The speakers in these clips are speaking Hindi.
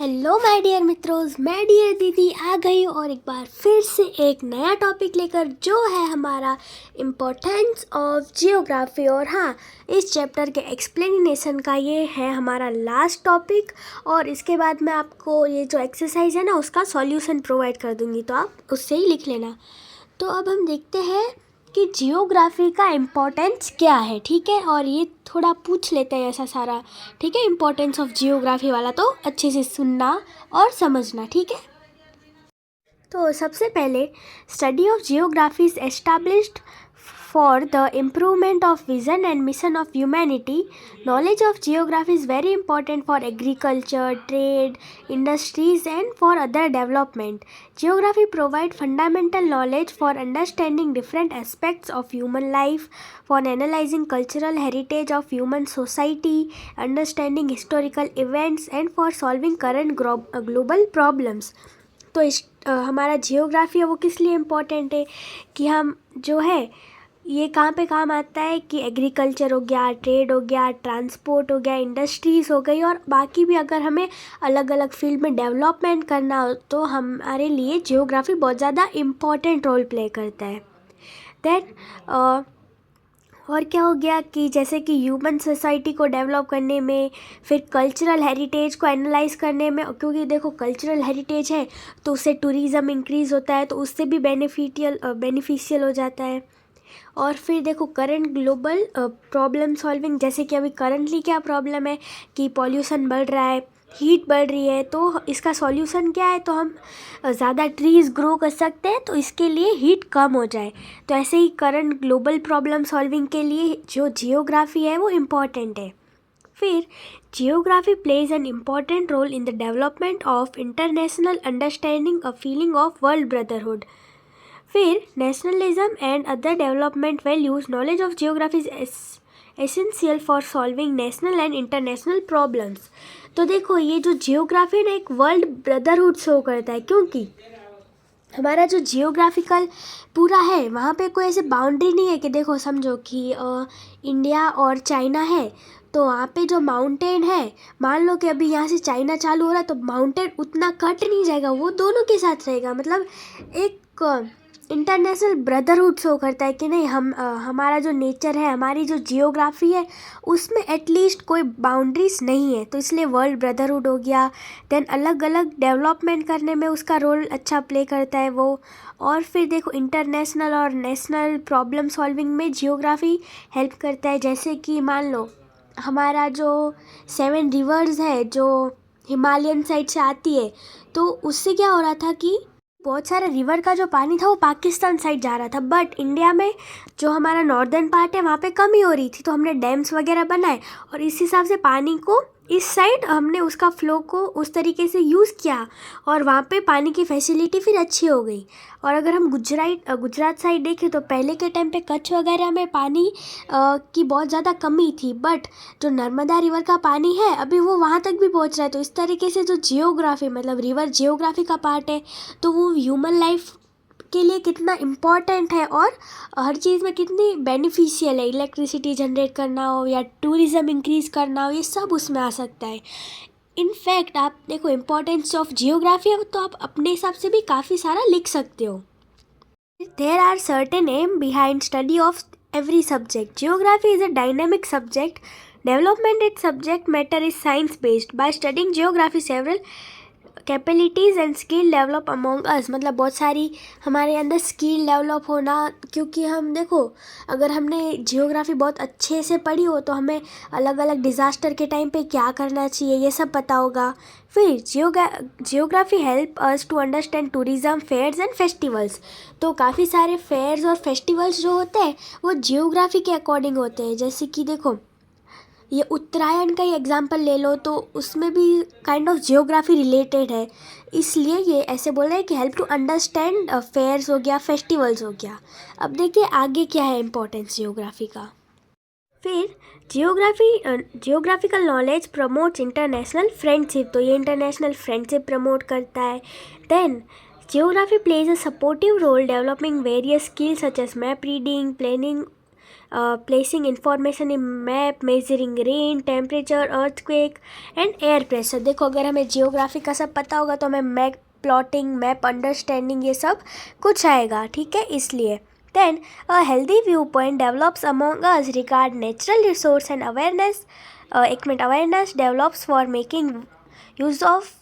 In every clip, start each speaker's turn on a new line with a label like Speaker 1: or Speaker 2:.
Speaker 1: हेलो माय डियर मित्रों, मैं डियर दीदी आ गई और एक बार फिर से एक नया टॉपिक लेकर, जो है हमारा इम्पोर्टेंस ऑफ जियोग्राफी। और हाँ, इस चैप्टर के एक्सप्लेनेशन का ये है हमारा लास्ट टॉपिक। और इसके बाद मैं आपको ये जो एक्सरसाइज है ना, उसका सॉल्यूशन प्रोवाइड कर दूँगी, तो आप उससे ही लिख लेना। तो अब हम देखते हैं कि जियोग्राफी का इम्पोर्टेंस क्या है, ठीक है। और ये थोड़ा पूछ लेते हैं ऐसा सारा, ठीक है। इम्पोर्टेंस ऑफ जियोग्राफी वाला तो अच्छे से सुनना और समझना, ठीक है। तो सबसे पहले, study of geography is established for the improvement of vision and mission of humanity. Knowledge of geography is very important for agriculture, trade, industries and for other development. Geography provides fundamental knowledge for understanding different aspects of human life, for analyzing cultural heritage of human society, understanding historical events and for solving current global problems. तो हमारा जियोग्राफी है वो किस लिए इम्पोर्टेंट है कि हम जो है ये कहाँ पे काम आता है कि एग्रीकल्चर हो गया, ट्रेड हो गया, ट्रांसपोर्ट हो गया, इंडस्ट्रीज़ हो गई, और बाकी भी अगर हमें अलग अलग फील्ड में डेवलपमेंट करना हो तो हमारे लिए जियोग्राफी बहुत ज़्यादा इम्पॉर्टेंट रोल प्ले करता है। दैट और क्या हो गया कि जैसे कि ह्यूमन सोसाइटी को डेवलप करने में, फिर कल्चरल हेरिटेज को एनालाइज करने में, क्योंकि देखो कल्चरल हेरिटेज है तो उससे टूरिज़्म इंक्रीज़ होता है, तो उससे भी बेनिफिशियल हो जाता है। और फिर देखो करंट ग्लोबल प्रॉब्लम सॉल्विंग, जैसे कि अभी करंटली क्या प्रॉब्लम है कि पॉल्यूशन बढ़ रहा है, हीट बढ़ रही है, तो इसका सॉल्यूशन क्या है, तो हम ज़्यादा ट्रीज़ ग्रो कर सकते हैं तो इसके लिए हीट कम हो जाए। तो ऐसे ही करंट ग्लोबल प्रॉब्लम सॉल्विंग के लिए जो जियोग्राफी है वो इम्पॉर्टेंट है। फिर geography plays an important role in the development of international understanding, a feeling of world brotherhood. फिर nationalism and other development values, knowledge of geography is essential for solving national and international problems. तो देखो ये जो जियोग्राफी ना एक वर्ल्ड ब्रदरहुड शो करता है, क्योंकि हमारा जो जियोग्राफिकल पूरा है वहाँ पे कोई ऐसे बाउंड्री नहीं है कि देखो समझो कि इंडिया और चाइना है, तो वहाँ पे जो माउंटेन है, मान लो कि अभी यहाँ से चाइना चालू हो रहा है तो माउंटेन उतना कट नहीं जाएगा, वो दोनों के साथ रहेगा। मतलब एक इंटरनेशनल ब्रदरहुड शो करता है कि नहीं, हमारा जो नेचर है, हमारी जो जियोग्राफी है, उसमें एटलीस्ट कोई बाउंड्रीज नहीं है, तो इसलिए वर्ल्ड ब्रदरहुड हो गया। देन अलग अलग डेवलपमेंट करने में उसका रोल अच्छा प्ले करता है वो। और फिर देखो इंटरनेशनल और नेशनल प्रॉब्लम सॉल्विंग में जियोग्राफी हेल्प करता है। जैसे कि मान लो हमारा जो 7 रिवर्स है जो हिमालयन साइड से आती है, तो उससे क्या हो रहा था कि बहुत सारे रिवर का जो पानी था वो पाकिस्तान साइड जा रहा था, बट इंडिया में जो हमारा नॉर्दर्न पार्ट है वहाँ पे कमी हो रही थी, तो हमने डैम्स वगैरह बनाए और इस हिसाब से पानी को इस साइड हमने उसका फ्लो को उस तरीके से यूज़ किया और वहाँ पे पानी की फैसिलिटी फिर अच्छी हो गई। और अगर हम गुजरात साइड देखें तो पहले के टाइम पे कच्छ वगैरह में पानी की बहुत ज़्यादा कमी थी, बट जो नर्मदा रिवर का पानी है अभी वो वहाँ तक भी पहुँच रहा है। तो इस तरीके से जो जियोग्राफी मतलब रिवर जियोग्राफी का पार्ट है, तो वो ह्यूमन लाइफ के लिए कितना इम्पॉर्टेंट है और हर चीज़ में कितनी बेनिफिशियल है। इलेक्ट्रिसिटी जनरेट करना हो या टूरिज़्म इंक्रीज़ करना हो, ये सब उसमें आ सकता है। इनफैक्ट आप देखो इम्पोर्टेंस ऑफ जियोग्राफी है तो आप अपने हिसाब से भी काफ़ी सारा लिख सकते हो। There are certain aim behind study of every subject. Geography is a dynamic subject. Development its subject matter is science based. By studying geography, several capabilities and skill develop among us, मतलब बहुत सारी हमारे अंदर स्किल डेवलप होना, क्योंकि हम देखो अगर हमने जियोग्राफी बहुत अच्छे से पढ़ी हो तो हमें अलग अलग डिज़ास्टर के टाइम पे क्या करना चाहिए ये सब पता होगा। फिर geography help us to understand tourism, fairs and festivals. तो काफ़ी सारे फेयर्स और फेस्टिवल्स जो होते हैं वो जियोग्राफी के अकॉर्डिंग होते हैं। जैसे कि देखो ये उत्तरायण का ही एग्जाम्पल ले लो, तो उसमें भी काइंड ऑफ जियोग्राफी रिलेटेड है, इसलिए ये ऐसे बोल रहे हैं कि हेल्प टू अंडरस्टैंड फेयर्स हो गया, फेस्टिवल्स हो गया। अब देखिए आगे क्या है इम्पोर्टेंस जियोग्राफी का। फिर geographical knowledge promotes international friendship, तो ये इंटरनेशनल फ्रेंडशिप प्रमोट करता है। Then geography plays a supportive role developing various skills such as map reading, planning, placing information in map, measuring rain, temperature, earthquake and air pressure. देखो अगर हमें जियोग्राफी का सब पता होगा तो हमें मैप प्लॉटिंग, मैप अंडरस्टैंडिंग ये सब कुछ आएगा, ठीक है। इसलिए then a healthy view point develops among us regard natural resource and awareness, एक मिनट, awareness develops for making use of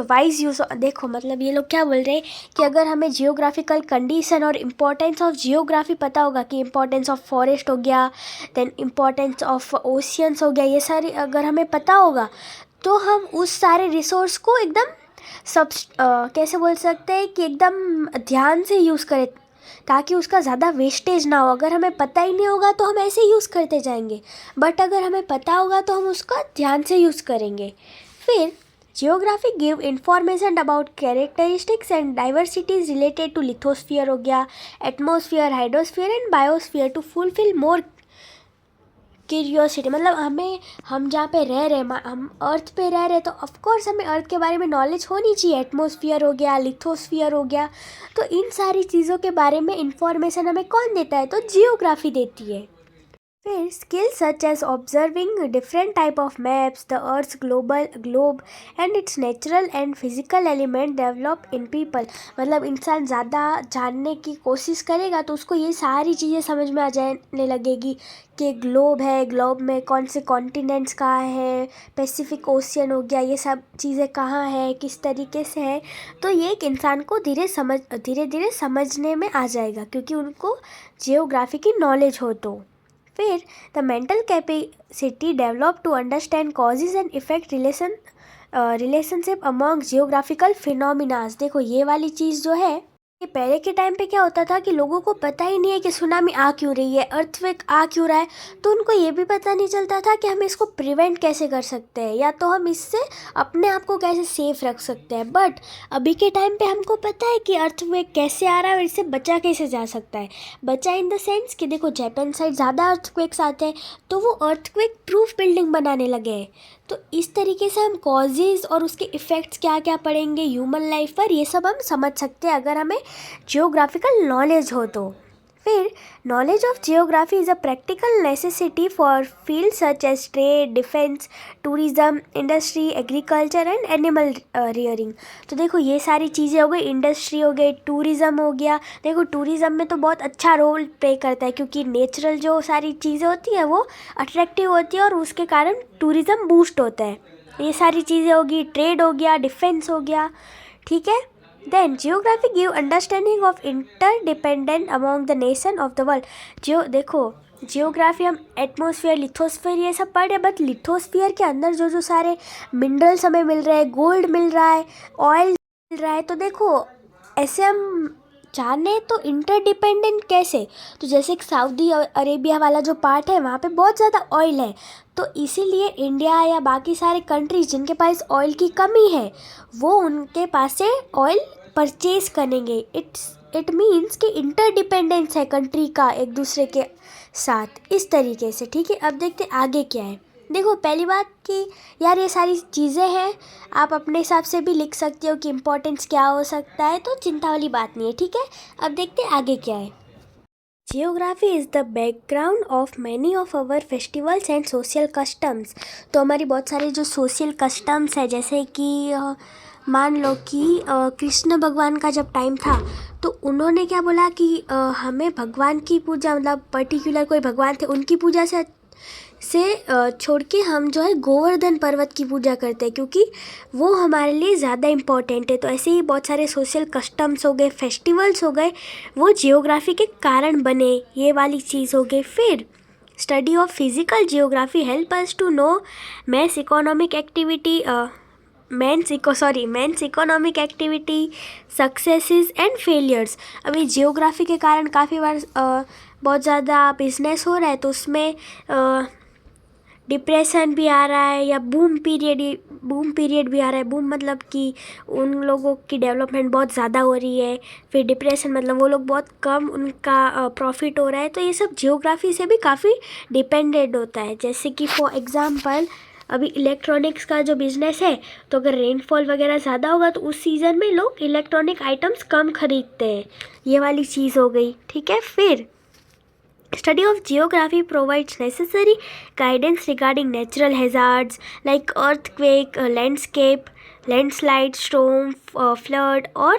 Speaker 1: wise use. देखो मतलब ये लोग क्या बोल रहे हैं कि अगर हमें जियोग्राफिकल कंडीशन और इम्पोर्टेंस ऑफ जियोग्राफी पता होगा कि इम्पोर्टेंस ऑफ फॉरेस्ट हो गया, देन इम्पोर्टेंस ऑफ ओशियंस हो गया, ये सारे अगर हमें पता होगा तो हम उस सारे रिसोर्स को एकदम कैसे बोल सकते हैं कि एकदम ध्यान से यूज़ करें ताकि उसका ज़्यादा वेस्टेज ना हो। अगर हमें पता ही नहीं होगा तो हम ऐसे यूज़ करते जाएंगे, बट अगर हमें पता होगा तो हम उसका ध्यान से यूज़ करेंगे। फिर geography give information about characteristics and diversities related to lithosphere हो गया, atmosphere, hydrosphere and biosphere to fulfil more curiosity. मतलब हम जहाँ पे रह रहे हैं, हम अर्थ पे रह रहे हैं तो ऑफकोर्स हमें अर्थ के बारे में नॉलेज होनी चाहिए। एटमोसफियर हो गया, लिथोस्फियर हो गया, तो इन सारी चीज़ों के बारे में इंफॉर्मेशन हमें कौन देता है? तो जियोग्राफी देती है। फिर skills such as observing different type of maps, the Earth's globe and its natural and physical element develop in people। मतलब इंसान ज़्यादा जानने की कोशिश करेगा तो उसको ये सारी चीज़ें समझ में आ जाने लगेगी कि ग्लोब है, ग्लोब में कौन से कॉन्टिनेंट्स कहाँ है, पैसिफिक ओशियन हो गया, ये सब चीज़ें कहाँ है, किस तरीके से है। तो ये एक इंसान को धीरे धीरे समझने में आ जाएगा क्योंकि उनको जियोग्राफी की नॉलेज हो। तो फिर the mental capacity develop to understand causes and effect relationship among geographical phenomenas. देखो ये वाली चीज़ जो है, ये पहले के टाइम पे क्या होता था कि लोगों को पता ही नहीं है कि सुनामी आ क्यों रही है, अर्थक्वेक आ क्यों रहा है, तो उनको ये भी पता नहीं चलता था कि हम इसको प्रिवेंट कैसे कर सकते हैं या तो हम इससे अपने आप को कैसे सेफ रख सकते हैं। बट अभी के टाइम पे हमको पता है कि अर्थक्वेक कैसे आ रहा है और इससे बचा कैसे जा सकता है। बचा इन द सेंस कि देखो जापान साइड ज़्यादा अर्थक्वेक्स आते हैं तो वो अर्थक्वेक प्रूफ बिल्डिंग बनाने लगे हैं। तो इस तरीके से हम कॉजेज़ और उसके इफ़ेक्ट्स क्या क्या पड़ेंगे ह्यूमन लाइफ पर, ये सब हम समझ सकते हैं अगर हमें जियोग्राफिकल नॉलेज हो तो। फिर knowledge of geography is a practical necessity for field such as trade, defence, tourism, industry, agriculture and animal rearing. तो देखो ये सारी चीज़ें हो गई, इंडस्ट्री हो गई, टूरिज़्म हो गया। देखो टूरिज़्म में तो बहुत अच्छा रोल प्ले करता है क्योंकि नेचुरल जो सारी चीज़ें होती हैं वो अट्रैक्टिव होती है और उसके कारण टूरिज़्म बूस्ट होता है। ये सारी चीज़ें होगी, ट्रेड हो गया, डिफेंस हो गया, ठीक है। Then geography give understanding of interdependent among the nation of the world. देखो जियोग्राफी हम एटमॉस्फेयर, लिथोस्फीयर ये सब पढ़ रहे हैं, बट लिथोस्फीयर के अंदर जो जो सारे मिनरल्स हमें मिल रहे हैं, गोल्ड मिल रहा है, ऑयल मिल रहा है, तो देखो ऐसे हम जाने तो इंटरडिपेंडेंट कैसे। तो जैसे कि सऊदी अरेबिया वाला जो पार्ट है वहाँ पे बहुत ज़्यादा ऑयल है, तो इसीलिए इंडिया या बाकी सारे कंट्रीज जिनके पास ऑयल की कमी है वो उनके पास से ऑयल परचेज करेंगे। इट मीन्स कि इंटरडिपेंडेंस है कंट्री का एक दूसरे के साथ, इस तरीके से, ठीक है। अब देखते आगे क्या है। देखो पहली बात कि यार ये सारी चीज़ें हैं, आप अपने हिसाब से भी लिख सकते हो कि इम्पोर्टेंस क्या हो सकता है, तो चिंता वाली बात नहीं है, ठीक है। अब देखते आगे क्या है। Geography is the background of many of our festivals and social customs. तो हमारी बहुत सारी जो सोशल कस्टम्स है, जैसे कि मान लो कि कृष्ण भगवान का जब टाइम था तो उन्होंने क्या बोला कि हमें भगवान की पूजा, मतलब पर्टिकुलर कोई भगवान थे उनकी पूजा से छोड़ के हम जो है गोवर्धन पर्वत की पूजा करते हैं क्योंकि वो हमारे लिए ज़्यादा इम्पॉर्टेंट है। तो ऐसे ही बहुत सारे सोशल कस्टम्स हो गए, फेस्टिवल्स हो गए, वो जियोग्राफी के कारण बने, ये वाली चीज़ हो गई। फिर study of physical geography help us to know man's economic economic activity, successes and failures. अभी जियोग्राफी के कारण काफ़ी बार बहुत ज़्यादा बिजनेस हो रहा है तो उसमें डिप्रेशन भी आ रहा है या बूम पीरियड भी आ रहा है। बूम मतलब कि उन लोगों की डेवलपमेंट बहुत ज़्यादा हो रही है, फिर डिप्रेशन मतलब वो लोग बहुत कम उनका प्रॉफिट हो रहा है। तो ये सब जियोग्राफी से भी काफ़ी डिपेंडेंट होता है। जैसे कि फॉर एग्ज़ाम्पल अभी इलेक्ट्रॉनिक्स का जो बिज़नेस है, तो अगर रेनफॉल वगैरह ज़्यादा होगा तो उस सीज़न में लोग इलेक्ट्रॉनिक आइटम्स कम खरीदते हैं, ये वाली चीज़ हो गई, ठीक है। फिर Study of geography provides necessary guidance regarding natural hazards like earthquake, landscape, landslide, storm, flood, or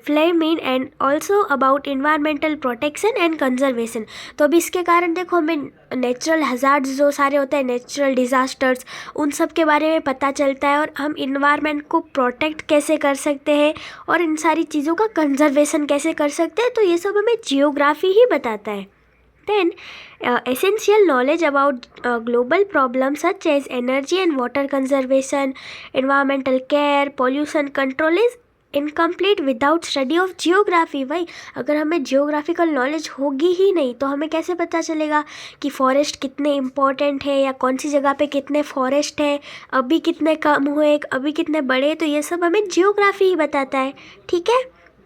Speaker 1: फ्लेमिन and also about environmental protection and conservation. तो अभी इसके कारण देखो हमें नेचुरल हज़ार्ड्स जो सारे होते हैं, नेचुरल डिज़ास्टर्स, उन सब के बारे में पता चलता है और हम इन्वायरमेंट को प्रोटेक्ट कैसे कर सकते हैं और इन सारी चीज़ों का कंजर्वेशन कैसे कर सकते हैं, तो ये सब हमें जियोग्राफी ही बताता है। Then, essential knowledge about global problems such as energy and water conservation, environmental care, pollution control is incomplete without study of geography. भाई अगर हमें जियोग्राफिकल नॉलेज होगी ही नहीं तो हमें कैसे पता चलेगा कि फॉरेस्ट कितने इम्पॉर्टेंट है या कौन सी जगह पे कितने फॉरेस्ट है, अभी कितने कम हुए, अभी कितने बड़े, तो ये सब हमें जियोग्राफी ही बताता है। ठीक है।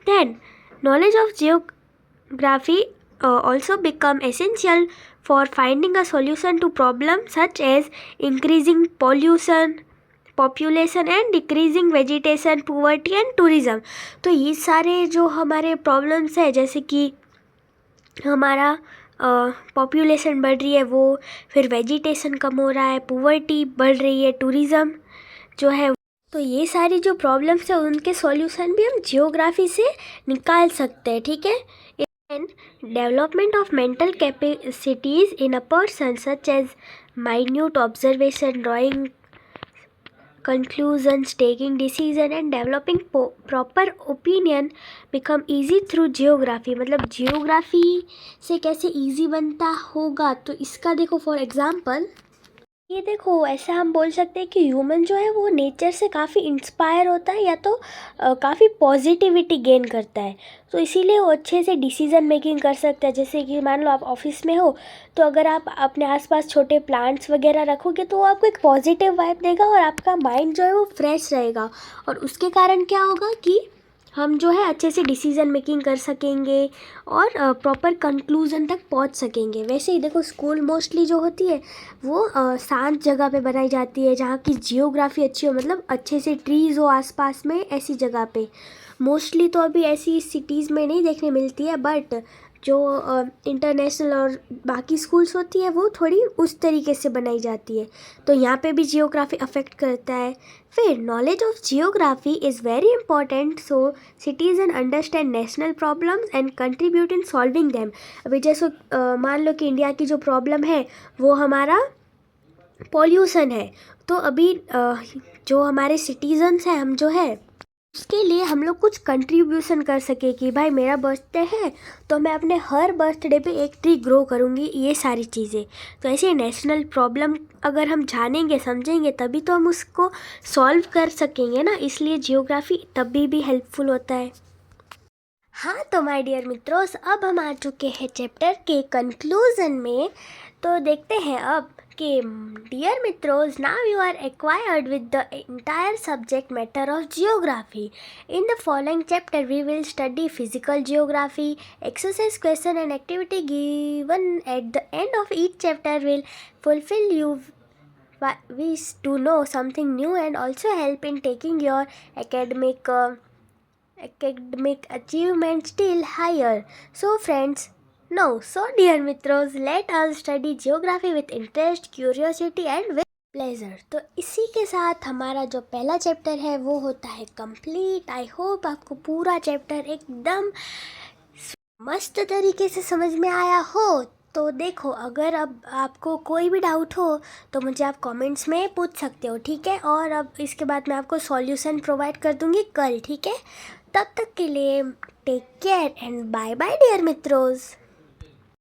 Speaker 1: Then knowledge of geography also become essential for finding a solution to problems such as increasing pollution, population and decreasing vegetation, poverty and tourism। तो ये सारे जो हमारे प्रॉब्लम्स है, जैसे कि हमारा पॉपुलेशन बढ़ रही है वो, फिर वेजिटेशन कम हो रहा है, पोवर्टी बढ़ रही है, टूरिज़म जो है, तो ये सारी जो प्रॉब्लम्स है उनके सॉल्यूशन भी हम जियोग्राफी से निकाल सकते हैं। ठीक है। And development of mental capacities in a person such as minute observation, drawing conclusions, taking decision and developing proper opinion become easy through geography। मतलब जियोग्राफी से कैसे इजी बनता होगा, तो इसका देखो फॉर एग्जांपल ये देखो, ऐसा हम बोल सकते हैं कि ह्यूमन जो है वो नेचर से काफ़ी इंस्पायर होता है या तो काफ़ी पॉजिटिविटी गेन करता है, तो इसीलिए वो अच्छे से डिसीजन मेकिंग कर सकता है। जैसे कि मान लो आप ऑफिस में हो, तो अगर आप अपने आसपास छोटे प्लांट्स वगैरह रखोगे तो वो आपको एक पॉजिटिव वाइब देगा और आपका माइंड जो है वो फ्रेश रहेगा, और उसके कारण क्या होगा कि हम जो है अच्छे से डिसीज़न मेकिंग कर सकेंगे और प्रॉपर कंक्लूज़न तक पहुंच सकेंगे। वैसे ही देखो स्कूल मोस्टली जो होती है वो शांत जगह पे बनाई जाती है जहाँ की जियोग्राफी अच्छी हो, मतलब अच्छे से ट्रीज़ हो आसपास में, ऐसी जगह पे। मोस्टली तो अभी ऐसी सिटीज़ में नहीं देखने मिलती है, बट जो इंटरनेशनल और बाकी स्कूल्स होती है वो थोड़ी उस तरीके से बनाई जाती है, तो यहाँ पे भी जियोग्राफी अफेक्ट करता है। फिर knowledge of geography is very important so citizen understand national problems and contribute in solving them. अभी जैसे मान लो कि इंडिया की जो प्रॉब्लम है वो हमारा पॉल्यूशन है, तो अभी जो हमारे सिटीजन्स हैं, हम जो है उसके लिए हम लोग कुछ कंट्रीब्यूशन कर सके कि भाई मेरा बर्थडे है तो मैं अपने हर बर्थडे पे एक ट्री ग्रो करूँगी, ये सारी चीज़ें। तो ऐसे नेशनल प्रॉब्लम अगर हम जानेंगे समझेंगे तभी तो हम उसको सॉल्व कर सकेंगे ना, इसलिए जियोग्राफी तभी भी हेल्पफुल होता है। हाँ तो माय डियर मित्रों, अब हम आ चुके हैं चैप्टर के कंक्लूजन में, तो देखते हैं अब कि डियर मित्रोस, now you are acquired with the entire subject matter of geography. In the following chapter we will study physical geography. Exercise, question and activity given at the end of each chapter will fulfill you wish to know something new and also help in taking your academic achievement still higher. So friends, so dear mitros, let us study geography with interest, curiosity and with pleasure. तो इसी के साथ हमारा जो पहला चैप्टर है वो होता है कंप्लीट। आई होप आपको पूरा चैप्टर एकदम मस्त तरीके से समझ में आया हो। तो देखो, अगर अब आपको कोई भी डाउट हो तो मुझे आप कमेंट्स में पूछ सकते हो, ठीक है। और अब इसके बाद मैं आपको सॉल्यूशन प्रोवाइड कर दूंगी कल, ठीक है। तब तक के लिए take care and bye bye dear मित्रोस।